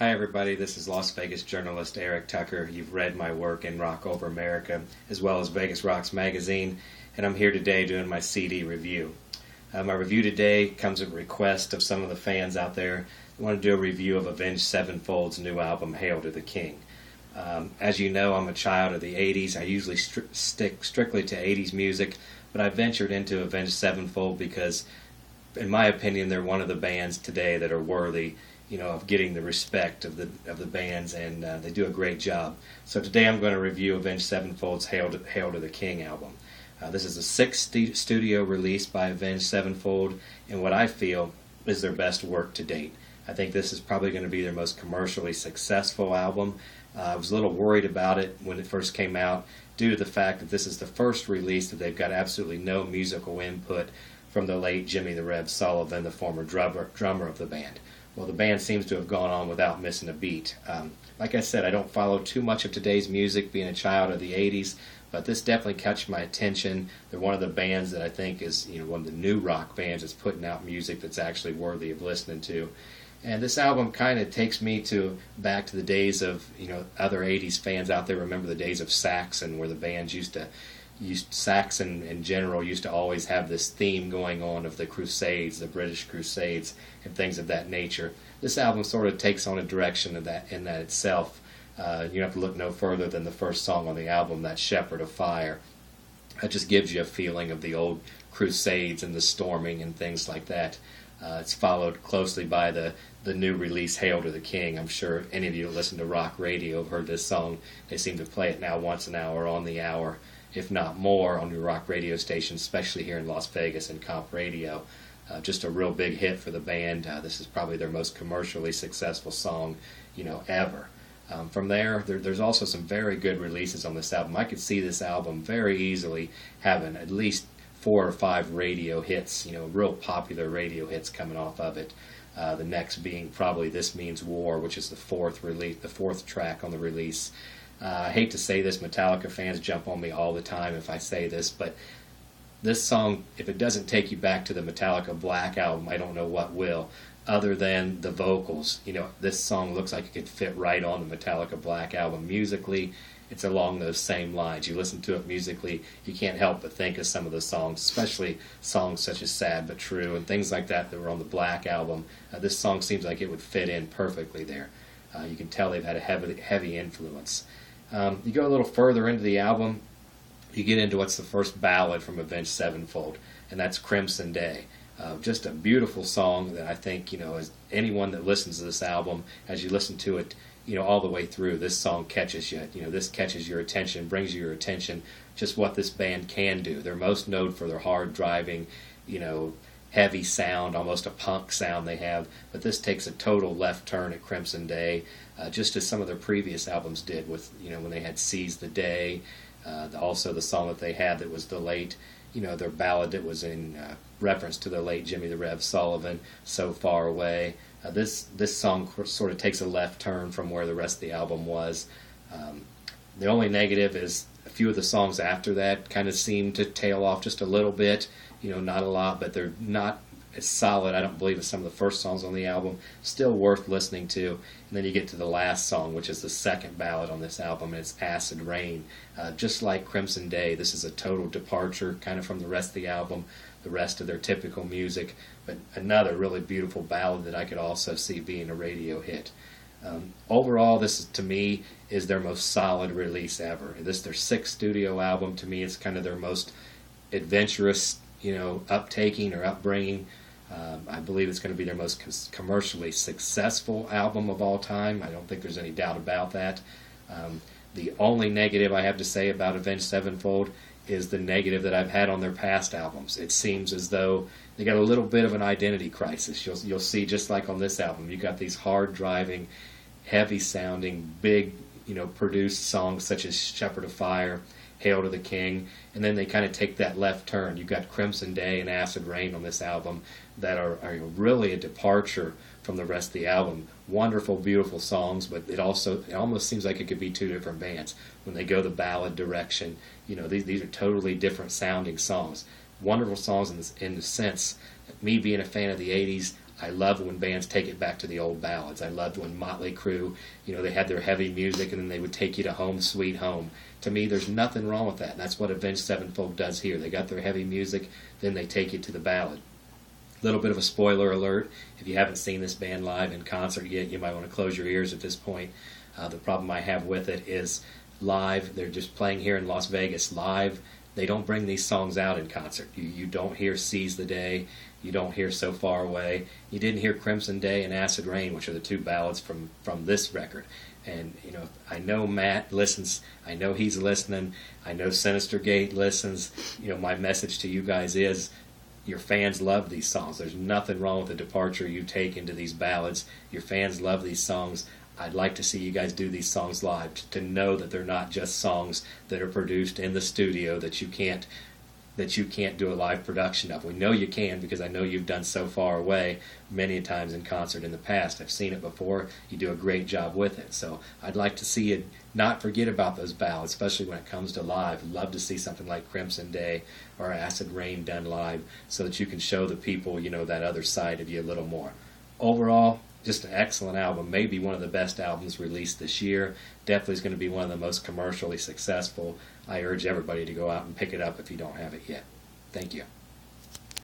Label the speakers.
Speaker 1: Hi everybody, this is Las Vegas journalist Eric Tucker. You've read my work in Rock Over America as well as Vegas Rocks magazine, and I'm here today doing my CD review. My review today comes at a request of some of the fans out there who want to do a review of Avenged Sevenfold's new album, Hail to the King. As you know, I'm a child of the 80s. I usually stick strictly to 80s music, but I ventured into Avenged Sevenfold because, in my opinion, they're one of the bands today that are worthy, of getting the respect of the bands, and they do a great job. So today I'm going to review Avenged Sevenfold's Hail to the King album. This is the sixth studio release by Avenged Sevenfold, and what I feel is their best work to date. I think this is probably going to be their most commercially successful album. I was a little worried about it when it first came out due to the fact that this is the first release that they've got absolutely no musical input from the late Jimmy the Rev Sullivan, the former drummer of the band. Well, the band seems to have gone on without missing a beat. Like I said, I don't follow too much of today's music, being a child of the 80s, but this definitely catch my attention. They're one of the bands that I think is one of the new rock bands that's putting out music that's actually worthy of listening to. And this album kind of takes me back to the days of, other 80s fans out there remember the days of Saxon, where the bands Saxon in general used to always have this theme going on of the Crusades, the British Crusades, and things of that nature. This album sort of takes on a direction in that itself. You have to look no further than the first song on the album, that Shepherd of Fire. That just gives you a feeling of the old Crusades and the storming and things like that. It's followed closely by the new release, Hail to the King. I'm sure any of you that listen to rock radio have heard this song. They seem to play it now once an hour on the hour, if not more, on your rock radio stations, especially here in Las Vegas and Comp Radio. Just a real big hit for the band. This is probably their most commercially successful song, ever. From there's also some very good releases on this album. I could see this album very easily having at least 4 or 5 radio hits, real popular radio hits coming off of it. The next being probably This Means War, which is the fourth track on the release. I hate to say this, Metallica fans jump on me all the time if I say this, but this song, if it doesn't take you back to the Metallica Black album, I don't know what will, other than the vocals. This song looks like it could fit right on the Metallica Black album. Musically, it's along those same lines. You listen to it musically, you can't help but think of some of the songs, especially songs such as Sad But True and things like that were on the Black album. This song seems like it would fit in perfectly there. You can tell they've had a heavy influence. You go a little further into the album, you get into what's the first ballad from Avenged Sevenfold, and that's Crimson Day. Just a beautiful song that I think, as anyone that listens to this album, as you listen to it, all the way through, this song catches you. This catches your attention, brings you your attention, just what this band can do. They're most known for their hard driving, heavy sound, almost a punk sound they have, but this takes a total left turn at Crimson Day, just as some of their previous albums did with, when they had Seize the Day, also the song that they had that was the late, their ballad that was in reference to the late Jimmy the Rev Sullivan, So Far Away. This song sort of takes a left turn from where the rest of the album was. The only negative is a few of the songs after that kind of seem to tail off just a little bit. Not a lot, but they're not as solid, I don't believe, as some of the first songs on the album. Still worth listening to. And then you get to the last song, which is the second ballad on this album, and it's Acid Rain. Just like Crimson Day, this is a total departure kind of from the rest of the album, the rest of their typical music, but another really beautiful ballad that I could also see being a radio hit. Overall, this to me is their most solid release ever. This is their 6th studio album. To me, it's kind of their most adventurous, uptaking or upbringing. I believe it's going to be their most commercially successful album of all time. I don't think there's any doubt about that. The only negative I have to say about Avenged Sevenfold is the negative that I've had on their past albums. It seems as though they got a little bit of an identity crisis. You'll see, just like on this album, you got these hard-driving, heavy-sounding, big, produced songs such as Shepherd of Fire, Hail to the King, and then they kind of take that left turn. You've got Crimson Day and Acid Rain on this album that are really a departure from the rest of the album. Wonderful, beautiful songs, but it almost seems like it could be 2 different bands. When they go the ballad direction, these are totally different sounding songs. Wonderful songs in the sense that me being a fan of the 80s, I love when bands take it back to the old ballads. I loved when Motley Crue, they had their heavy music and then they would take you to Home Sweet Home. To me, there's nothing wrong with that. And that's what Avenged Sevenfold does here. They got their heavy music, then they take you to the ballad. Little bit of a spoiler alert. If you haven't seen this band live in concert yet, you might want to close your ears at this point. The problem I have with it is live. They're just playing here in Las Vegas live. They don't bring these songs out in concert. You don't hear Seize the Day. You don't hear So Far Away. You didn't hear Crimson Day and Acid Rain, which are the two ballads from this record. And, I know Matt listens. I know he's listening. I know Sinister Gate listens. My message to you guys is your fans love these songs. There's nothing wrong with the departure you take into these ballads. Your fans love these songs. I'd like to see you guys do these songs live, to know that they're not just songs that are produced in the studio that you can't do a live production of. We know you can, because I know you've done So Far Away many times in concert in the past. I've seen it before. You do a great job with it. So I'd like to see you not forget about those ballads, especially when it comes to live. I'd love to see something like Crimson Day or Acid Rain done live, so that you can show the people, that other side of you a little more. Overall, just an excellent album. Maybe one of the best albums released this year. Definitely is going to be one of the most commercially successful. I urge everybody to go out and pick it up if you don't have it yet. Thank you.